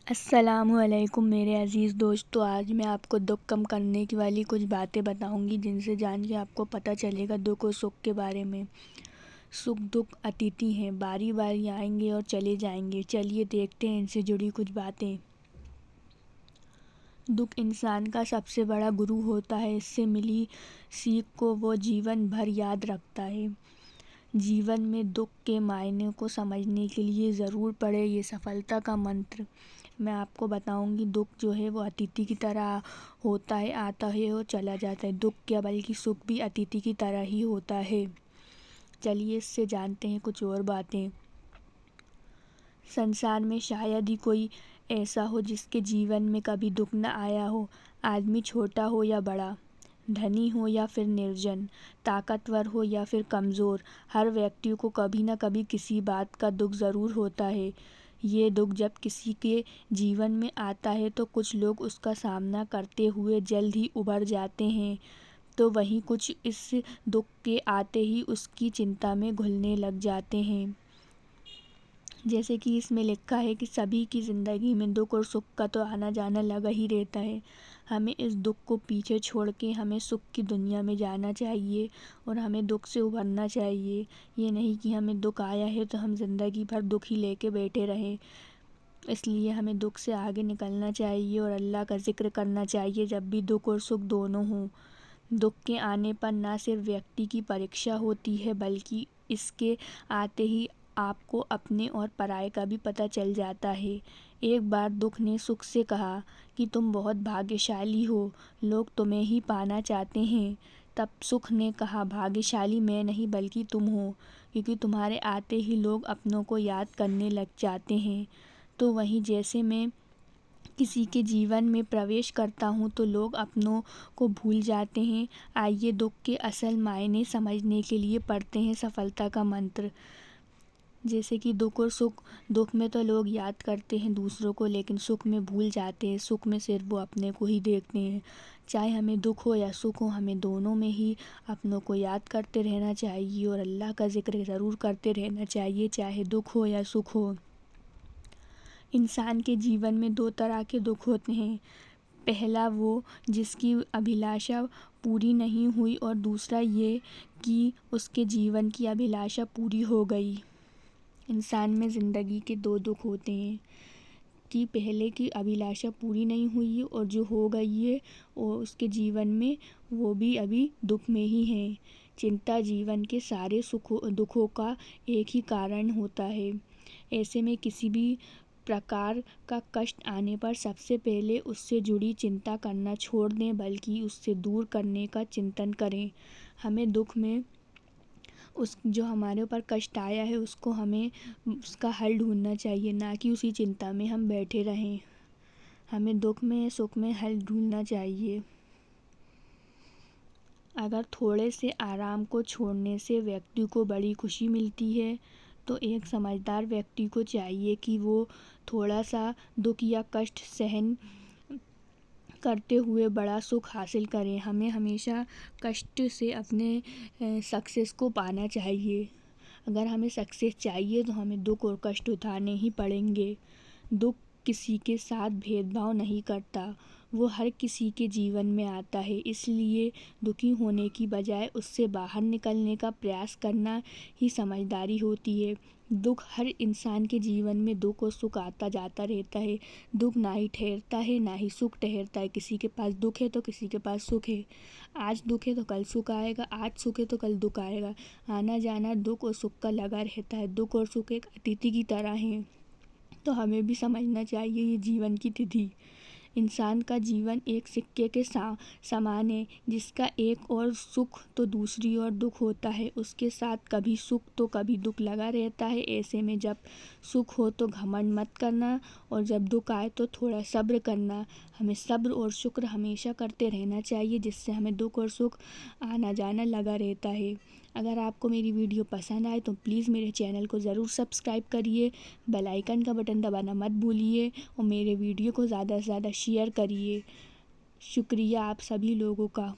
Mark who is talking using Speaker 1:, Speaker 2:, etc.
Speaker 1: अस्सलामुअलैकुम मेरे अज़ीज़ दोस्तों। आज मैं आपको दुःख कम करने की वाली कुछ बातें बताऊंगी जिनसे जान के आपको पता चलेगा दुःख और सुख के बारे में। सुख दुःख अतिथि हैं, बारी बारी आएंगे और चले जाएंगे। चलिए देखते हैं इनसे जुड़ी कुछ बातें। दुःख इंसान का सबसे बड़ा गुरु होता है। इससे मिली सीख को वो जीवन भर याद रखता है। जीवन में दुःख के मायने को समझने के लिए ज़रूर पढ़े ये सफलता का मंत्र। मैं आपको बताऊंगी दुःख जो है वो अतिथि की तरह होता है, आता है और चला जाता है। दुःख क्या बल्कि सुख भी अतिथि की तरह ही होता है। चलिए इससे जानते हैं कुछ और बातें। संसार में शायद ही कोई ऐसा हो जिसके जीवन में कभी दुःख न आया हो। आदमी छोटा हो या बड़ा, धनी हो या फिर निर्जन, ताकतवर हो या फिर कमज़ोर, हर व्यक्ति को कभी न कभी किसी बात का दुःख ज़रूर होता है। ये दुःख जब किसी के जीवन में आता है तो कुछ लोग उसका सामना करते हुए जल्द ही उबर जाते हैं, तो वहीं कुछ इस दुःख के आते ही उसकी चिंता में घुलने लग जाते हैं। जैसे कि इसमें लिखा है कि सभी की ज़िंदगी में दुःख और सुख का तो आना जाना लगा ही रहता है। हमें इस दुःख को पीछे छोड़ के हमें सुख की दुनिया में जाना चाहिए और हमें दुःख से उभरना चाहिए। ये नहीं कि हमें दुःख आया है तो हम ज़िंदगी भर दुःख ही लेके बैठे रहें। इसलिए हमें दुःख से आगे निकलना चाहिए और अल्लाह का ज़िक्र करना चाहिए जब भी दुःख और सुख दोनों हों। दुःख के आने पर ना सिर्फ व्यक्ति की परीक्षा होती है बल्कि इसके आते ही आपको अपने और पराये का भी पता चल जाता है। एक बार दुःख ने सुख से कहा कि तुम बहुत भाग्यशाली हो, लोग तुम्हें ही पाना चाहते हैं। तब सुख ने कहा भाग्यशाली मैं नहीं बल्कि तुम हो, क्योंकि तुम्हारे आते ही लोग अपनों को याद करने लग जाते हैं। तो वहीं जैसे मैं किसी के जीवन में प्रवेश करता हूँ तो लोग अपनों को भूल जाते हैं। आइए दुःख के असल मायने समझने के लिए पढ़ते हैं सफलता का मंत्र। जैसे कि दुःख और सुख, दुःख में तो लोग याद करते हैं दूसरों को, लेकिन सुख में भूल जाते हैं। सुख में सिर्फ वो अपने को ही देखते हैं। चाहे हमें दुःख हो या सुख हो, हमें दोनों में ही अपनों को याद करते रहना चाहिए और अल्लाह का ज़िक्र ज़रूर करते रहना चाहिए, चाहे दुःख हो या सुख हो। इंसान के जीवन में दो तरह के दुःख होते हैं। पहला वो जिसकी अभिलाषा पूरी नहीं हुई और दूसरा ये कि उसके जीवन की अभिलाषा पूरी हो गई। इंसान में ज़िंदगी के दो दुख होते हैं कि पहले की अभिलाषा पूरी नहीं हुई है और जो हो गई है और उसके जीवन में वो भी अभी दुख में ही है। चिंता जीवन के सारे दुखों का एक ही कारण होता है। ऐसे में किसी भी प्रकार का कष्ट आने पर सबसे पहले उससे जुड़ी चिंता करना छोड़ दें, बल्कि उससे दूर करने का चिंतन करें। हमें दुख में उस जो हमारे ऊपर कष्ट आया है उसको हमें उसका हल ढूंढना चाहिए, ना कि उसी चिंता में हम बैठे रहें। हमें दुख में सुख में हल ढूंढना चाहिए। अगर थोड़े से आराम को छोड़ने से व्यक्ति को बड़ी खुशी मिलती है तो एक समझदार व्यक्ति को चाहिए कि वो थोड़ा सा दुख या कष्ट सहन करते हुए बड़ा सुख हासिल करें। हमें हमेशा कष्ट से अपने सक्सेस को पाना चाहिए। अगर हमें सक्सेस चाहिए तो हमें दुख और कष्ट उठाने ही पड़ेंगे। दुख किसी के साथ भेदभाव नहीं करता, वो हर किसी के जीवन में आता है। इसलिए दुखी होने की बजाय उससे बाहर निकलने का प्रयास करना ही समझदारी होती है। दुख हर इंसान के जीवन में दुख और सुख आता जाता रहता है। दुख ना ही ठहरता है ना ही सुख ठहरता है। किसी के पास दुख है तो किसी के पास सुख है। आज दुख है तो कल सुख आएगा, आज सुख है तो कल दुख आएगा। आना जाना दुख और सुख का लगा रहता है। दुख और सुख एक अतिथि की तरह हैं, तो हमें भी समझना चाहिए ये जीवन की तिथि। इंसान का जीवन एक सिक्के के समान है, जिसका एक ओर सुख तो दूसरी ओर दुख होता है। उसके साथ कभी सुख तो कभी दुख लगा रहता है। ऐसे में जब सुख हो तो घमंड मत करना और जब दुख आए तो थोड़ा सब्र करना। हमें सब्र और शुक्र हमेशा करते रहना चाहिए, जिससे हमें दुख और सुख आना जाना लगा रहता है। अगर आपको मेरी वीडियो पसंद आए तो प्लीज़ मेरे चैनल को ज़रूर सब्सक्राइब करिए, बेल आइकन का बटन दबाना मत भूलिए और मेरे वीडियो को ज़्यादा से ज़्यादा शेयर करिए। शुक्रिया आप सभी लोगों का।